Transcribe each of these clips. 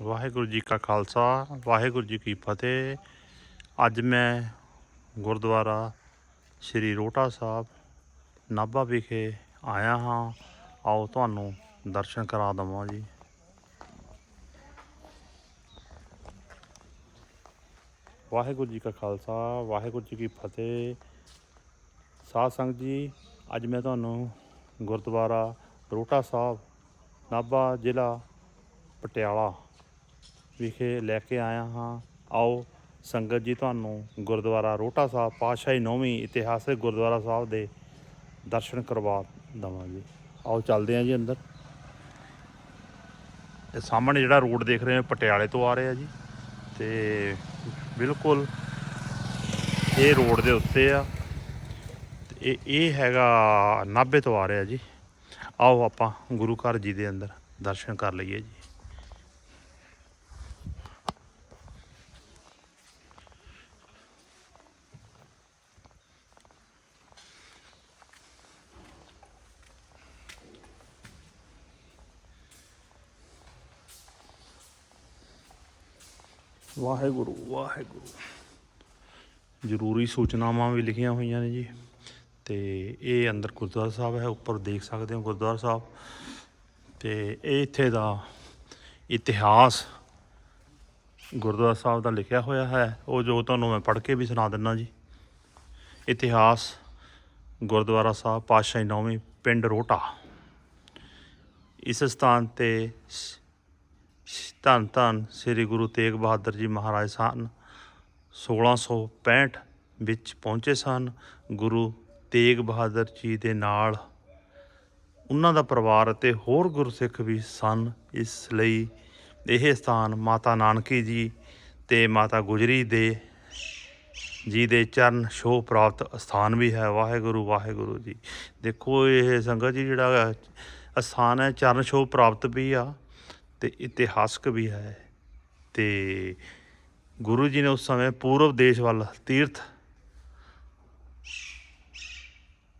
वाहिगुरू जी का खालसा वाहिगुरू जी की फतेह। अज मैं गुरुद्वारा श्री रोहटा साहब नाभा विखे आया हाँ। आओ तुहानू दर्शन करा देवां जी। वाहिगुरू जी का खालसा वाहिगुरू जी की फतेह। साध संगत जी, अज मैं तुहानू गुरुद्वारा रोहटा साहब नाभा जिला पटियाला विखे लैके आया हाँ। आओ संगत जी, तुहानू गुरुद्वारा रोहटा साहब पातशाही 9वीं इतिहासिक गुरुद्वारा साहब दे दर्शन करवा देवां जी। आओ चलते हैं जी अंदर। सामने जिहड़ा रोड देख रहे हैं पटियाले तो आ रहा जी, तो बिल्कुल ये रोड के उत्ते आ, ये हैगा नाभे तो आ रहा जी। आओ आपां गुरु घर जी के अंदर दर्शन कर लईए जी। वाहिगुरू वाहिगुरू। जरूरी सूचनावां भी लिखियां हुई ने जी। तो ये अंदर गुरुद्वारा साहब है, उपर देख सकते हो गुरुद्वारा साहब। तो ये इत्थे दा इतिहास गुरुद्वारा साहब का लिखिया होया है, वो जो तुहानू मैं पढ़ के भी सुना दिना जी। इतिहास गुरुद्वारा साहब पातशाही 9वीं पिंड रोहटा। इस स्थान ते धन धन श्री गुरु तेग बहादुर जी महाराज सन 1665 विच पहुँचे सन। गुरु तेग बहादुर जी दे नाल उन्हां दा परिवार ते होर गुरसिख भी सन। इसलिए यह स्थान माता नानकी जी ते माता गुजरी दे जी दे चरण छोह प्राप्त स्थान भी है। वाहिगुरू वाहिगुरू जी। देखो ये संगत जी जिहड़ा स्थान है चरण छोह प्राप्त भी आ ते इतिहासक भी है। तो गुरु जी ने उस समय पूर्व देश वाल तीर्थ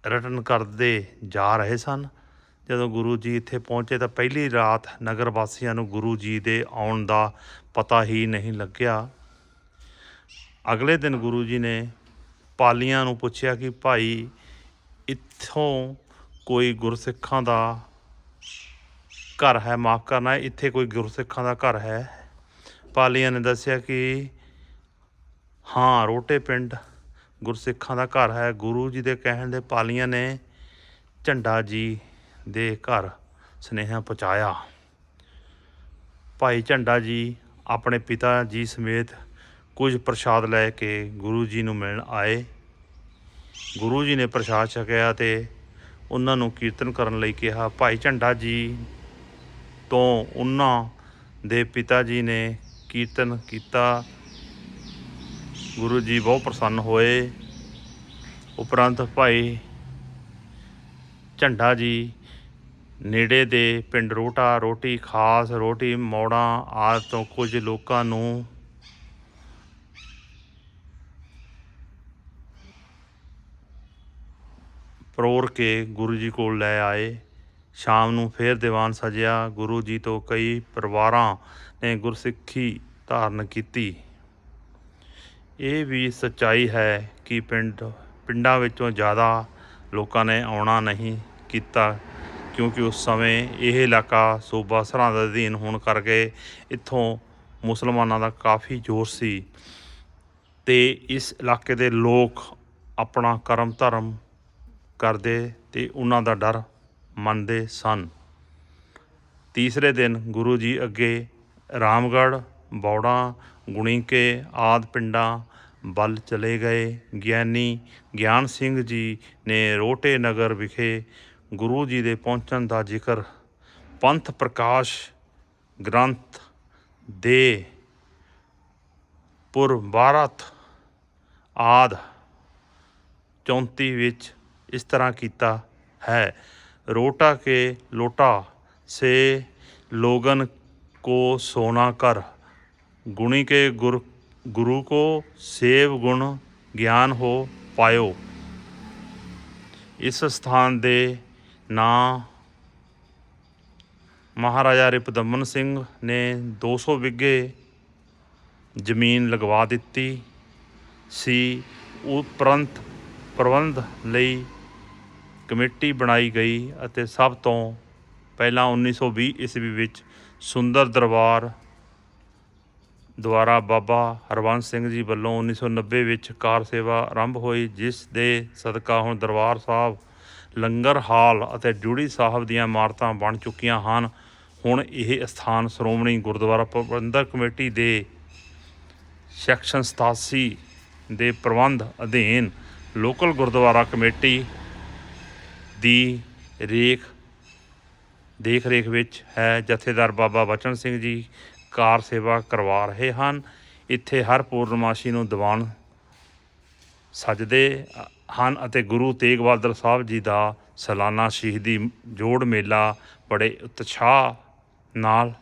रटन करते जा रहे सन। ਜਦੋਂ गुरु जी इत्थे पहुँचे तो पहली रात नगर वासियों को गुरु जी के आउण का पता ही नहीं लग्या। अगले दिन गुरु जी ने पालियां नूं पुछया कि भाई इत्थों कोई गुरसिखां दा घर है, माफ़ करना इत्थे कोई गुरसिखां दा घर है। पालियां ने दस्सिया कि हाँ रोहटे पिंड गुरसिखां दा घर है। गुरु जी के कहण दे पालियां ने झंडा जी दे घर सुनेहा पहुँचाया। भाई झंडा जी अपने पिता जी समेत कुछ प्रसाद लैके गुरु जी नूं मिलण आए। गुरु जी ने प्रसाद छकिया तो उन्होंने कीर्तन करन लई कहा। भाई झंडा जी तो उन्हां दे पिता जी ने कीर्तन किया। गुरु जी बहुत प्रसन्न होए। उपरंत भाई झंडा जी नेड़े दे पिंड रोहटा रोटी खास रोटी मौड़ा आदि तो कुछ लोगों नूं परोर के गुरु जी को लै आए। शाम नूं फिर दीवान सजिया। गुरु जी तो कई परिवारां ने गुरसिੱਖੀ धारण की। ये भी सच्चाई है कि पिंडां विचों ज़्यादा लोगों ने आउणा नहीं किया, क्योंकि उस समय यह इलाका सूबा सरहद दे अधीन होने करके इत्थों मुसलमानों का काफ़ी जोर सी ते इस इलाके दे लोग अपना कर्म धर्म करते ते उन्हां दा डर मनते सन। तीसरे दिन गुरु जी अगे रामगढ़ बौड़ा गुणीके आदि पिंडां बल चले गए। ज्ञानी ज्ञान सिंह जी ने रोहटे नगर विखे गुरु जी दे पहुँचण का जिक्र पंथ प्रकाश ग्रंथ दे पुरबारत आदि 34 विच इस तरह किया है। रोहटा के लोटा से लोगन को सोना कर गुणी के गुरु को सेव गुण ज्ञान हो पायो। इस स्थान दे नां ਮਹਾਰਾਜਾ ਰਿਪੁਦਮਨ ਸਿੰਘ ਨੇ 200 ਬਿੱਗੇ ਜ਼ਮੀਨ ਲਗਵਾ ਦਿੱਤੀ ਸੀ। ਉਪਰੰਤ ਪ੍ਰਬੰਧ ਲਈ ਕਮੇਟੀ ਬਣਾਈ ਗਈ ਅਤੇ ਸਭ ਤੋਂ ਪਹਿਲਾਂ 1920 ਈਸਵੀ ਵਿੱਚ ਸੁੰਦਰ ਦਰਬਾਰ ਦੁਆਰਾ ਬਾਬਾ ਹਰਬੰਸ ਸਿੰਘ ਜੀ ਵੱਲੋਂ 1990 ਵਿੱਚ ਕਾਰ ਸੇਵਾ ਆਰੰਭ ਹੋਈ, ਜਿਸ ਦੇ ਸਦਕਾ ਹੁਣ ਦਰਬਾਰ ਸਾਹਿਬ, ਲੰਗਰ ਹਾਲ ਅਤੇ ਡਿਊਟੀ ਸਾਹਿਬ ਦੀਆਂ ਇਮਾਰਤਾਂ ਬਣ ਚੁੱਕੀਆਂ ਹਨ। ਹੁਣ ਇਹ ਸਥਾਨ ਸ਼੍ਰੋਮਣੀ ਗੁਰਦੁਆਰਾ ਪ੍ਰਬੰਧਕ ਕਮੇਟੀ ਦੇ ਸੈਕਸ਼ਨ 87 ਦੇ ਪ੍ਰਬੰਧ ਅਧੀਨ ਲੋਕਲ ਗੁਰਦੁਆਰਾ ਕਮੇਟੀ ਦੀ ਦੇਖ ਰੇਖ ਵਿੱਚ ਹੈ। ਜਥੇਦਾਰ ਬਾਬਾ ਬਚਨ ਸਿੰਘ ਜੀ ਕਾਰ ਸੇਵਾ ਕਰਵਾ ਰਹੇ ਹਨ। ਇੱਥੇ ਹਰ ਪੂਰਨਮਾਸ਼ੀ ਨੂੰ ਦੀਵਾਨ ਸਜਦੇ ਹਨ ਅਤੇ ਗੁਰੂ ਤੇਗ ਬਹਾਦਰ ਸਾਹਿਬ ਜੀ ਦਾ ਸਾਲਾਨਾ ਸ਼ਹੀਦੀ ਜੋੜ ਮੇਲਾ ਬੜੇ ਉਤਸ਼ਾਹ ਨਾਲ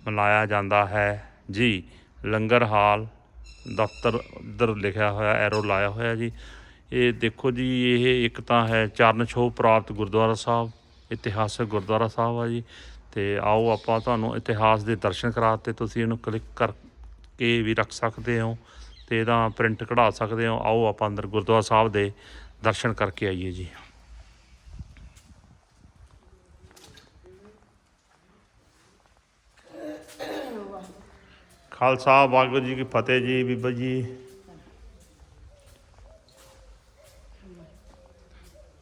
ਮਨਾਇਆ ਜਾਂਦਾ ਹੈ ਜੀ। ਲੰਗਰ ਹਾਲ ਦਫ਼ਤਰ ਉੱਧਰ ਲਿਖਿਆ ਹੋਇਆ, ਐਰੋ ਲਾਇਆ ਹੋਇਆ ਜੀ। ਇਹ ਦੇਖੋ ਜੀ, ਇਹ ਇੱਕ ਤਾਂ ਹੈ ਚਰਨ ਛੋਹ ਪ੍ਰਾਪਤ ਗੁਰਦੁਆਰਾ ਸਾਹਿਬ, ਇਤਿਹਾਸਕ ਗੁਰਦੁਆਰਾ ਸਾਹਿਬ ਆ ਜੀ। ਅਤੇ ਆਓ ਆਪਾਂ ਤੁਹਾਨੂੰ ਇਤਿਹਾਸ ਦੇ ਦਰਸ਼ਨ ਕਰਾ ਦਿੱਤੇ, ਤੁਸੀਂ ਇਹਨੂੰ ਕਲਿੱਕ ਕਰਕੇ ਵੀ ਰੱਖ ਸਕਦੇ ਹੋ ਅਤੇ ਇਹਦਾ ਪ੍ਰਿੰਟ ਕਢਾ ਸਕਦੇ ਹੋ। ਆਓ ਆਪਾਂ ਅੰਦਰ ਗੁਰਦੁਆਰਾ ਸਾਹਿਬ ਦੇ ਦਰਸ਼ਨ ਕਰਕੇ ਆਈਏ ਜੀ। ਖਾਲਸਾ ਵਾਹਿਗੁਰੂ ਜੀ ਕੀ ਫਤਿਹ ਜੀ। ਬੀਬਾ ਜੀ,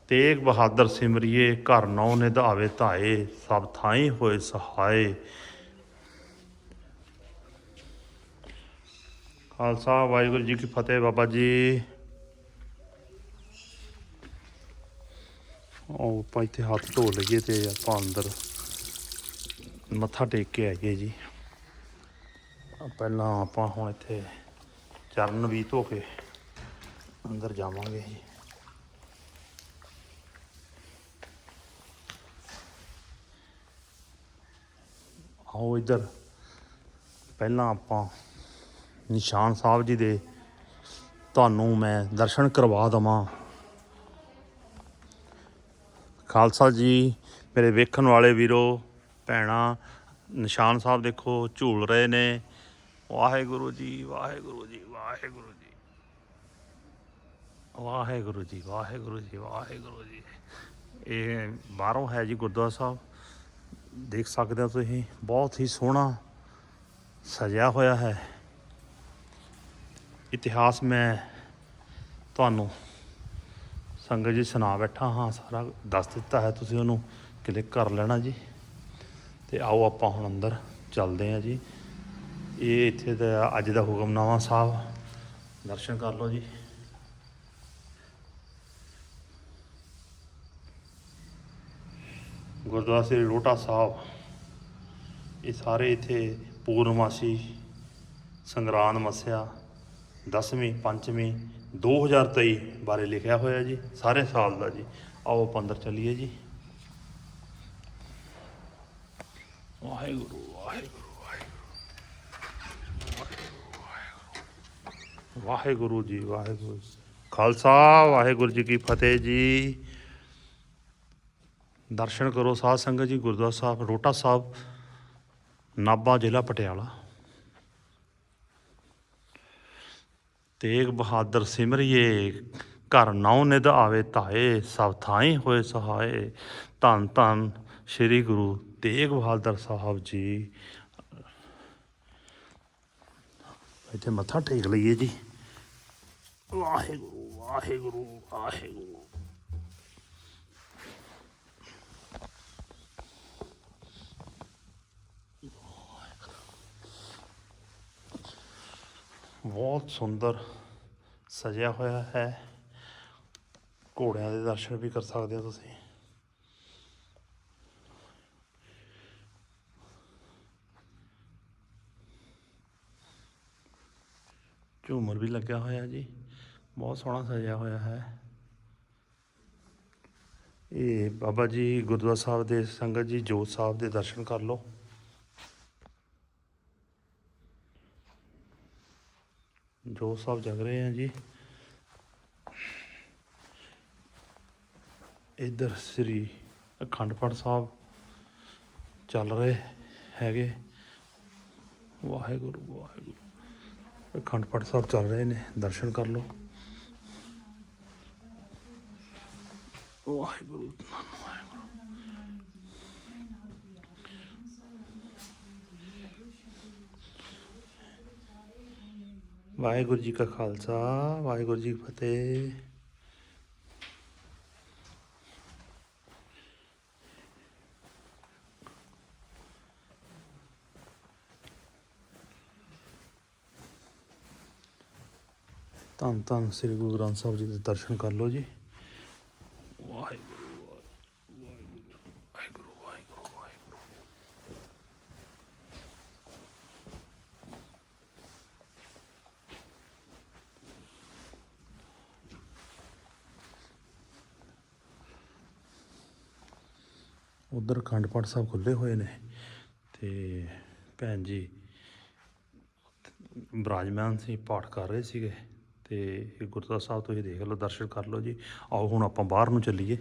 ਤੇਗ ਬਹਾਦਰ ਸਿਮਰਿਏ, ਘਰ ਨੌ ਨਿਧਾਵੇ ਧਾਏ, ਸਭ ਥਾਈਂ ਹੋਏ ਸਹਾਏ। ਖਾਲਸਾ ਵਾਹਿਗੁਰੂ ਜੀ ਕੀ ਫਤਿਹ ਬਾਬਾ ਜੀ। ਉਹ ਆਪਾਂ ਇੱਥੇ ਹੱਥ ਧੋ ਲਈਏ ਅਤੇ ਆਪਾਂ ਅੰਦਰ ਮੱਥਾ ਟੇਕ ਕੇ ਆਈਏ ਜੀ। ਪਹਿਲਾਂ ਆਪਾਂ ਹੁਣ ਇੱਥੇ ਚਰਨ ਵੀ ਧੋ ਕੇ ਅੰਦਰ ਜਾਵਾਂਗੇ ਜੀ। ਆਓ ਇੱਧਰ ਪਹਿਲਾਂ ਆਪਾਂ ਨਿਸ਼ਾਨ ਸਾਹਿਬ ਜੀ ਦੇ ਤੁਹਾਨੂੰ ਮੈਂ ਦਰਸ਼ਨ ਕਰਵਾ ਦੇਵਾਂ। ਖਾਲਸਾ ਜੀ, ਮੇਰੇ ਵੇਖਣ ਵਾਲੇ ਵੀਰੋ ਭੈਣਾਂ, ਨਿਸ਼ਾਨ ਸਾਹਿਬ ਦੇਖੋ ਝੂਲ ਰਹੇ ਨੇ। ਵਾਹਿਗੁਰੂ ਜੀ, ਵਾਹਿਗੁਰੂ ਜੀ, ਵਾਹਿਗੁਰੂ ਜੀ, ਵਾਹਿਗੁਰੂ ਜੀ, ਵਾਹਿਗੁਰੂ ਜੀ, ਵਾਹਿਗੁਰੂ ਜੀ। ਇਹ ਬਾਹਰੋਂ ਹੈ ਜੀ ਗੁਰਦੁਆਰਾ ਸਾਹਿਬ, ਦੇਖ ਸਕਦੇ ਹੋ ਤੁਸੀਂ, ਬਹੁਤ ਹੀ ਸੋਹਣਾ ਸਜਿਆ ਹੋਇਆ ਹੈ। ਇਤਿਹਾਸ ਮੈਂ ਤੁਹਾਨੂੰ ਸੰਗਤ ਜੀ ਸੁਣਾ ਬੈਠਾ ਹਾਂ, ਸਾਰਾ ਦੱਸ ਦਿੱਤਾ ਹੈ, ਤੁਸੀਂ ਉਹਨੂੰ ਕਲਿੱਕ ਕਰ ਲੈਣਾ ਜੀ। ਅਤੇ ਆਓ ਆਪਾਂ ਹੁਣ ਅੰਦਰ ਚੱਲਦੇ ਹਾਂ ਜੀ। ਇਹ ਇੱਥੇ ਦਾ ਅੱਜ ਦਾ ਹੁਕਮਨਾਮਾ ਸਾਹਿਬ, ਦਰਸ਼ਨ ਕਰ ਲਓ ਜੀ। ਗੁਰਦੁਆਰਾ ਸ੍ਰੀ ਰੋਹਟਾ ਸਾਹਿਬ, ਇਹ ਸਾਰੇ ਇੱਥੇ ਪੂਰਨਮਾਸ਼ੀ, ਸੰਗਰਾਂਦ, ਮੱਸਿਆ, ਦਸਵੀਂ, ਪੰਚਵੀਂ 2023 ਬਾਰੇ ਲਿਖਿਆ ਹੋਇਆ ਜੀ, ਸਾਰੇ ਸਾਲ ਦਾ ਜੀ। ਆਓ ਆਪਾਂ ਅੰਦਰ ਚੱਲੀਏ ਜੀ। ਵਾਹਿਗੁਰੂ ਵਾਹਿਗੁਰੂ ਵਾਹਿਗੁਰੂ ਜੀ, ਵਾਹਿਗੁਰੂ। ਖਾਲਸਾ ਵਾਹਿਗੁਰੂ ਜੀ ਕੀ ਫਤਿਹ ਜੀ। ਦਰਸ਼ਨ ਕਰੋ ਸਾਧ ਸੰਗਤ ਜੀ। ਗੁਰਦੁਆਰਾ ਸਾਹਿਬ ਰੋਹਟਾ ਸਾਹਿਬ, ਨਾਭਾ, ਜ਼ਿਲ੍ਹਾ ਪਟਿਆਲਾ। ਤੇਗ ਬਹਾਦਰ ਸਿਮਰਿਏ, ਘਰ ਨੌ ਨਿਧ ਆਵੇ ਧਾਏ, ਸਭ ਥਾਈਂ ਹੋਏ ਸਹਾਏ। ਧੰਨ ਧੰਨ ਸ਼੍ਰੀ ਗੁਰੂ ਤੇਗ ਬਹਾਦਰ ਸਾਹਿਬ ਜੀ। ਇੱਥੇ ਮੱਥਾ ਟੇਕ ਲਈਏ ਜੀ। ਵਾਹਿਗੁਰੂ ਵਾਹਿਗੁਰੂ ਵਾਹਿਗੁਰੂ। ਬਹੁਤ ਸੁੰਦਰ ਸਜਿਆ ਹੋਇਆ ਹੈ। ਘੋੜਿਆਂ ਦੇ ਦਰਸ਼ਨ ਵੀ ਕਰ ਸਕਦੇ ਹੋ ਤੁਸੀਂ। ਝੂਮਰ ਵੀ ਲੱਗਿਆ ਹੋਇਆ ਜੀ, ਬਹੁਤ ਸੋਹਣਾ ਸਜਿਆ ਹੋਇਆ ਹੈ। ਇਹ ਬਾਬਾ ਜੀ ਗੁਰਦੁਆਰਾ ਸਾਹਿਬ ਦੇ ਸੰਗਤ ਜੀ ਜੋਤ ਸਾਹਿਬ ਦੇ ਦਰਸ਼ਨ ਕਰ ਲਓ। ਜੋਤ ਸਾਹਿਬ ਜਗ ਰਹੇ ਆ ਜੀ। ਇੱਧਰ ਸ੍ਰੀ ਅਖੰਡ ਪਾਠ ਸਾਹਿਬ ਚੱਲ ਰਹੇ ਹੈਗੇ। ਵਾਹਿਗੁਰੂ ਵਾਹਿਗੁਰੂ। ਅਖੰਡ ਪਾਠ ਸਾਹਿਬ ਚੱਲ ਰਹੇ ਨੇ, ਦਰਸ਼ਨ ਕਰ ਲਓ। ਵਾਹਿਗੁਰੂ ਵਾਹਿਗੁਰੂ ਜੀ ਕਾ ਖਾਲਸਾ, ਵਾਹਿਗੁਰੂ ਜੀ ਕੀ ਫਤਿਹ। ਧੰਨ ਧੰਨ ਸ੍ਰੀ ਗੁਰੂ ਗ੍ਰੰਥ ਸਾਹਿਬ ਜੀ ਦੇ ਦਰਸ਼ਨ ਕਰ ਲਓ ਜੀ। ਵਾਹਿਗੁਰੂ ਵਾਹਿਗੁਰੂ ਵਾਹਿਗੁਰੂ ਵਾਹਿਗੁਰੂ। ਉੱਧਰ ਅਖੰਡ ਪਾਠ ਸਾਹਿਬ ਖੁੱਲ੍ਹੇ ਹੋਏ ਨੇ ਅਤੇ ਭੈਣ ਜੀ ਬਿਰਾਜਮਾਨ ਸੀ, ਪਾਠ ਕਰ ਰਹੇ ਸੀਗੇ। ਅਤੇ ਗੁਰਦੁਆਰਾ ਸਾਹਿਬ ਤੁਸੀਂ ਦੇਖ ਲਓ, ਦਰਸ਼ਨ ਕਰ ਲਓ ਜੀ। ਆਓ ਹੁਣ ਆਪਾਂ ਬਾਹਰ ਨੂੰ ਚੱਲੀਏ।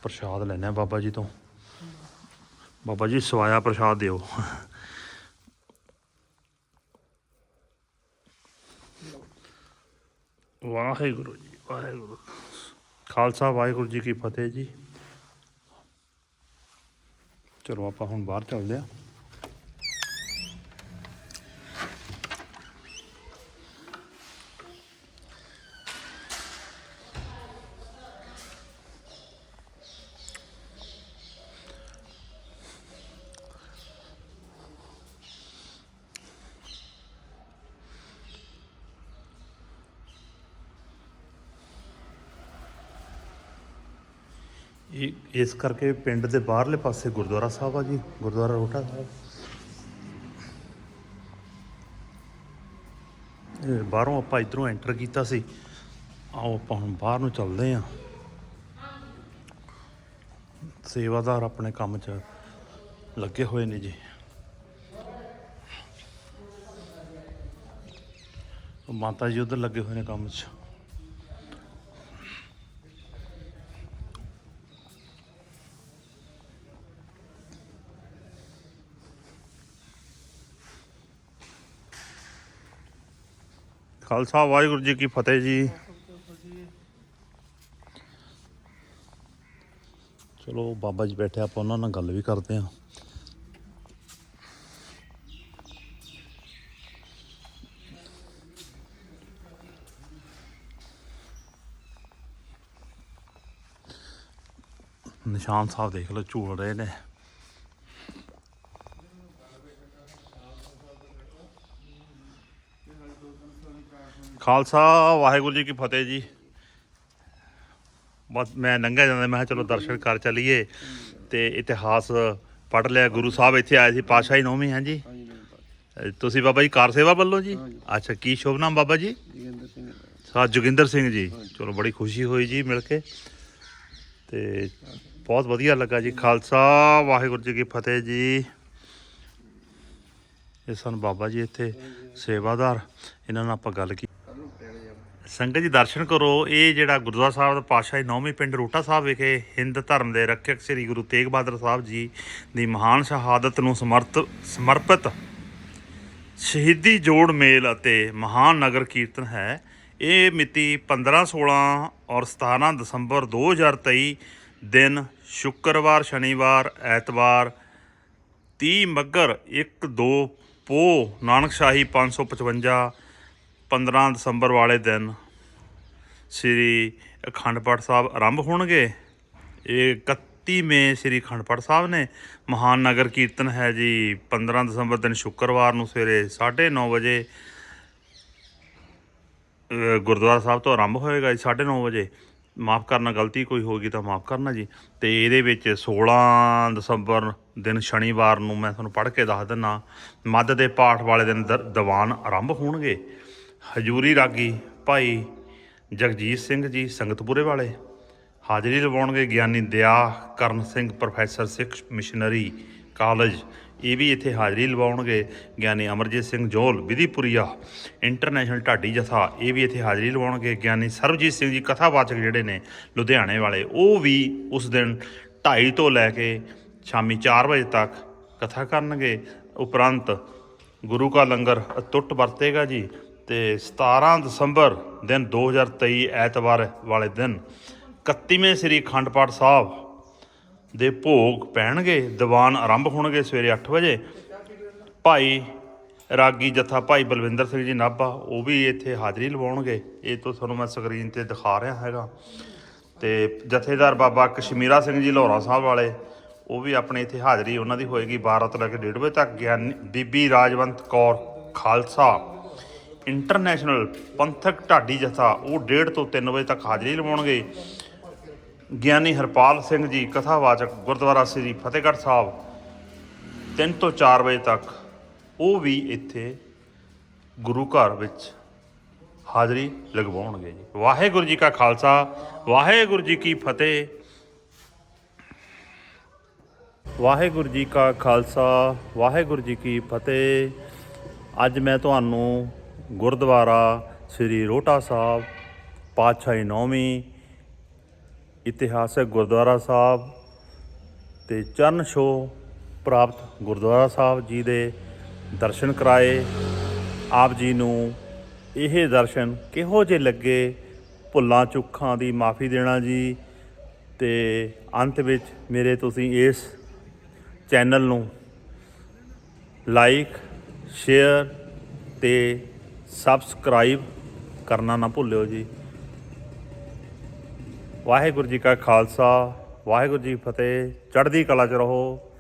ਪ੍ਰਸ਼ਾਦ ਲੈਂਦੇ ਹਾਂ ਬਾਬਾ ਜੀ ਤੋਂ। ਬਾਬਾ ਜੀ ਸਵਾਇਆ ਪ੍ਰਸ਼ਾਦ ਦਿਓ। ਵਾਹਿਗੁਰੂ ਜੀ ਵਾਹਿਗੁਰੂ। ਖਾਲਸਾ ਵਾਹਿਗੁਰੂ ਜੀ ਕੀ ਫਤਿਹ ਜੀ। ਚਲੋ ਆਪਾਂ ਹੁਣ ਬਾਹਰ ਚੱਲਦੇ ਹਾਂ। ਇਸ ਕਰਕੇ ਪਿੰਡ ਦੇ ਬਾਹਰਲੇ ਪਾਸੇ ਗੁਰਦੁਆਰਾ ਸਾਹਿਬ ਆ ਜੀ, ਗੁਰਦੁਆਰਾ ਰੋਟਾ ਸਾਹਿਬ। ਬਾਹਰੋਂ ਆਪਾਂ ਇੱਧਰੋਂ ਐਂਟਰ ਕੀਤਾ ਸੀ। ਆਓ ਆਪਾਂ ਹੁਣ ਬਾਹਰ ਨੂੰ ਚੱਲਦੇ ਹਾਂ। ਸੇਵਾਦਾਰ ਆਪਣੇ ਕੰਮ 'ਚ ਲੱਗੇ ਹੋਏ ਨੇ ਜੀ। ਮਾਤਾ ਜੀ ਉੱਧਰ ਲੱਗੇ ਹੋਏ ਨੇ ਕੰਮ 'ਚ। ਖਾਲਸਾ ਵਾਹਿਗੁਰੂ ਜੀ ਕੀ ਫਤਿਹ ਜੀ। ਚਲੋ ਬਾਬਾ ਜੀ ਬੈਠੇ, ਆਪਾਂ ਉਹਨਾਂ ਨਾਲ ਗੱਲ ਵੀ ਕਰਦੇ ਹਾਂ। ਨਿਸ਼ਾਨ ਸਾਹਿਬ ਦੇਖ ਲਓ, ਝੂਲ ਰਹੇ ਨੇ। ਖਾਲਸਾ ਵਾਹਿਗੁਰੂ ਜੀ ਕੀ ਫਤਿਹ ਜੀ। ਬਸ ਮੈਂ ਲੰਘਿਆ ਜਾਂਦਾ, ਮੈਂ ਕਿਹਾ ਚਲੋ ਦਰਸ਼ਨ ਕਰ ਚੱਲੀਏ। ਅਤੇ ਇਤਿਹਾਸ ਪੜ੍ਹ ਲਿਆ। ਗੁਰੂ ਸਾਹਿਬ ਇੱਥੇ ਆਏ ਸੀ, ਪਾਤਸ਼ਾਹੀ 9ਵੀਂ। ਹਾਂਜੀ, ਤੁਸੀਂ ਬਾਬਾ ਜੀ ਕਾਰ ਸੇਵਾ ਵੱਲੋਂ ਜੀ? ਅੱਛਾ, ਕੀ ਸ਼ੁਭ ਨਾਮ ਬਾਬਾ ਜੀ? ਸਰ ਜੋਗਿੰਦਰ ਸਿੰਘ ਜੀ। ਚਲੋ ਬੜੀ ਖੁਸ਼ੀ ਹੋਈ ਜੀ ਮਿਲ ਕੇ, ਅਤੇ ਬਹੁਤ ਵਧੀਆ ਲੱਗਾ ਜੀ। ਖਾਲਸਾ ਵਾਹਿਗੁਰੂ ਜੀ ਕੀ ਫਤਿਹ ਜੀ। ਇਹ ਸਨ ਬਾਬਾ ਜੀ ਇੱਥੇ ਸੇਵਾਦਾਰ, ਇਹਨਾਂ ਨਾਲ ਆਪਾਂ ਗੱਲ ਕੀਤੀ। ਸੰਗਤ ਜੀ ਦਰਸ਼ਨ ਕਰੋ। ਇਹ ਜਿਹੜਾ ਗੁਰਦੁਆਰਾ ਸਾਹਿਬ ਦਾ ਪਾਤਸ਼ਾਹੀ 9ਵੀਂ ਪਿੰਡ ਰੋਟਾ ਸਾਹਿਬ ਵਿਖੇ ਹਿੰਦ ਧਰਮ ਦੇ ਰੱਖਿਅਕ ਸ੍ਰੀ ਗੁਰੂ ਤੇਗ ਬਹਾਦਰ ਸਾਹਿਬ ਜੀ ਦੀ ਮਹਾਨ ਸ਼ਹਾਦਤ ਨੂੰ ਸਮਰਪਿਤ ਸ਼ਹੀਦੀ ਜੋੜ ਮੇਲ ਅਤੇ ਮਹਾਨ ਨਗਰ ਕੀਰਤਨ ਹੈ। ਇਹ ਮਿਤੀ 15, 16 ਔਰ 17 ਦਸੰਬਰ 2023 ਦਿਨ ਸ਼ੁੱਕਰਵਾਰ, ਸ਼ਨੀਵਾਰ, ਐਤਵਾਰ 30 ਮੱਘਰ 1-2 ਪੋਹ ਨਾਨਕਸ਼ਾਹੀ 555 15 ਦਸੰਬਰ ਵਾਲੇ ਦਿਨ ਸ੍ਰੀ ਅਖੰਡ ਪਾਠ ਸਾਹਿਬ ਆਰੰਭ ਹੋਣਗੇ। ਇਹ 31ਵੇਂ ਸ੍ਰੀ ਅਖੰਡ ਪਾਠ ਸਾਹਿਬ ਨੇ। ਮਹਾਨ ਨਗਰ ਕੀਰਤਨ ਹੈ ਜੀ 15 ਦਸੰਬਰ ਦਿਨ ਸ਼ੁੱਕਰਵਾਰ ਨੂੰ ਸਵੇਰੇ 9:30 ਵਜੇ ਗੁਰਦੁਆਰਾ ਸਾਹਿਬ ਤੋਂ ਆਰੰਭ ਹੋਏਗਾ ਜੀ। 9:30 ਵਜੇ। ਮਾफ़ ਕਰਨਾ, ਗਲਤੀ ਕੋਈ ਹੋਗੀ ਤਾਂ ਮਾफ़ ਕਰਨਾ ਜੀ। ਅਤੇ ਇਹਦੇ ਵਿੱਚ 16 ਦਸੰਬਰ ਦਿਨ ਸ਼ਨੀਵਾਰ ਨੂੰ ਮੈਂ ਤੁਹਾਨੂੰ ਪੜ੍ਹ ਕੇ ਦੱਸ ਦਿੰਦਾ। ਮੱਧ ਦੇ ਪਾਠ ਵਾਲੇ ਦਿਨ ਦੀਵਾਨ ਆਰੰਭ ਹੋਣਗੇ। ਹਜ਼ੂਰੀ ਰਾਗੀ ਭਾਈ ਜਗਜੀਤ ਸਿੰਘ ਜੀ ਸੰਗਤਪੁਰੇ ਵਾਲੇ ਹਾਜ਼ਰੀ ਲਵਾਉਣਗੇ। ਗਿਆਨੀ ਦਇਆ ਕਰਨ ਸਿੰਘ ਪ੍ਰੋਫੈਸਰ ਸਿੱਖ ਮਿਸ਼ਨਰੀ ਕਾਲਜ ਇਹ ਵੀ ਇੱਥੇ ਹਾਜ਼ਰੀ ਲਵਾਉਣਗੇ। ਗਿਆਨੀ ਅਮਰਜੀਤ ਸਿੰਘ ਜੋਲ ਵਿਧੀਪੁਰੀਆ ਇੰਟਰਨੈਸ਼ਨਲ ਢਾਡੀ ਜਥਾ, ਇਹ ਵੀ ਇੱਥੇ ਹਾਜ਼ਰੀ ਲਵਾਉਣਗੇ। ਗਿਆਨੀ ਸਰਬਜੀਤ ਸਿੰਘ ਜੀ ਕਥਾਵਾਚਕ ਜਿਹੜੇ ਨੇ ਲੁਧਿਆਣੇ ਵਾਲੇ, ਉਹ ਵੀ ਉਸ ਦਿਨ 2:30 ਤੋਂ ਲੈ ਕੇ ਸ਼ਾਮੀ 4 ਵਜੇ ਤੱਕ ਕਥਾ ਕਰਨਗੇ। ਉਪਰੰਤ ਗੁਰੂ ਕਾ ਲੰਗਰ ਅਤੁੱਟ ਵਰਤੇਗਾ ਜੀ। ਅਤੇ 17 ਦਸੰਬਰ ਦਿਨ 2023 ਐਤਵਾਰ ਵਾਲੇ ਦਿਨ 31ਵੇਂ ਸ੍ਰੀ ਅਖੰਡ ਪਾਠ ਸਾਹਿਬ ਦੇ ਭੋਗ ਪੈਣਗੇ। ਦੀਵਾਨ ਆਰੰਭ ਹੋਣਗੇ ਸਵੇਰੇ 8 ਵਜੇ। ਭਾਈ ਰਾਗੀ ਜਥਾ ਭਾਈ ਬਲਵਿੰਦਰ ਸਿੰਘ ਜੀ ਨਾਭਾ, ਉਹ ਵੀ ਇੱਥੇ ਹਾਜ਼ਰੀ ਲਵਾਉਣਗੇ। ਇਹ ਤੋਂ ਤੁਹਾਨੂੰ ਮੈਂ ਸਕਰੀਨ 'ਤੇ ਦਿਖਾ ਰਿਹਾ ਹੈਗਾ। ਅਤੇ ਜਥੇਦਾਰ ਬਾਬਾ ਕਸ਼ਮੀਰਾ ਸਿੰਘ ਜੀ ਲਾਹੌਰਾ ਸਾਹਿਬ ਵਾਲੇ, ਉਹ ਵੀ ਆਪਣੇ ਇੱਥੇ ਹਾਜ਼ਰੀ ਉਹਨਾਂ ਦੀ ਹੋਏਗੀ 12 ਤੋਂ ਲੈ ਕੇ 1:30 ਵਜੇ ਤੱਕ। ਗਿਆਨੀ ਬੀਬੀ ਰਾਜਵੰਤ ਕੌਰ ਖਾਲਸਾ ਇੰਟਰਨੈਸ਼ਨਲ ਪੰਥਕ ਢਾਡੀ ਜਥਾ, ਉਹ 1:30 ਤੋਂ 3 ਵਜੇ ਤੱਕ ਹਾਜ਼ਰੀ ਲਵਾਉਣਗੇ। ਗਿਆਨੀ ਹਰਪਾਲ ਸਿੰਘ ਜੀ ਕਥਾਵਾਚਕ ਗੁਰਦੁਆਰਾ ਸ੍ਰੀ ਫਤਿਹਗੜ੍ਹ ਸਾਹਿਬ 3 ਤੋਂ 4 ਵਜੇ ਤੱਕ, ਉਹ ਵੀ ਇੱਥੇ ਗੁਰੂ ਘਰ ਵਿੱਚ ਹਾਜ਼ਰੀ ਲਗਵਾਉਣਗੇ ਜੀ। ਵਾਹਿਗੁਰੂ ਜੀ ਕਾ ਖਾਲਸਾ, ਵਾਹਿਗੁਰੂ ਜੀ ਕੀ ਫਤਿਹ। ਵਾਹਿਗੁਰੂ ਜੀ ਕਾ ਖਾਲਸਾ, ਵਾਹਿਗੁਰੂ ਜੀ ਕੀ ਫਤਿਹ। ਅੱਜ ਮੈਂ ਤੁਹਾਨੂੰ ਗੁਰਦੁਆਰਾ ਸ੍ਰੀ ਰੋਹਟਾ ਸਾਹਿਬ ਪਾਤਸ਼ਾਹੀ 9ਵੀਂ ਇਤਿਹਾਸਕ ਗੁਰਦੁਆਰਾ ਸਾਹਿਬ ਅਤੇ ਚਰਨ ਛੋਹ ਪ੍ਰਾਪਤ ਗੁਰਦੁਆਰਾ ਸਾਹਿਬ ਜੀ ਦੇ ਦਰਸ਼ਨ ਕਰਾਏ। ਆਪ ਜੀ ਨੂੰ ਇਹ ਦਰਸ਼ਨ ਕਿਹੋ ਜਿਹੇ ਲੱਗੇ, ਭੁੱਲਾਂ ਚੁੱਕਾਂ ਦੀ ਮਾफ़ੀ ਦੇਣਾ ਜੀ। ਅਤੇ ਅੰਤ ਵਿੱਚ ਮੇਰੇ ਤੁਸੀਂ ਇਸ ਚੈਨਲ ਨੂੰ ਲਾਈਕ, ਸ਼ੇਅਰ ਅਤੇ ਸਬਸਕ੍ਰਾਈਬ ਕਰਨਾ ਨਾ ਭੁੱਲਿਓ ਜੀ। ਵਾਹਿਗੁਰੂ ਜੀ ਕਾ ਖਾਲਸਾ, ਵਾਹਿਗੁਰੂ ਜੀ ਕੀ ਫਤਿਹ। ਚੜ੍ਹਦੀ ਕਲਾ 'ਚ ਰਹੋ।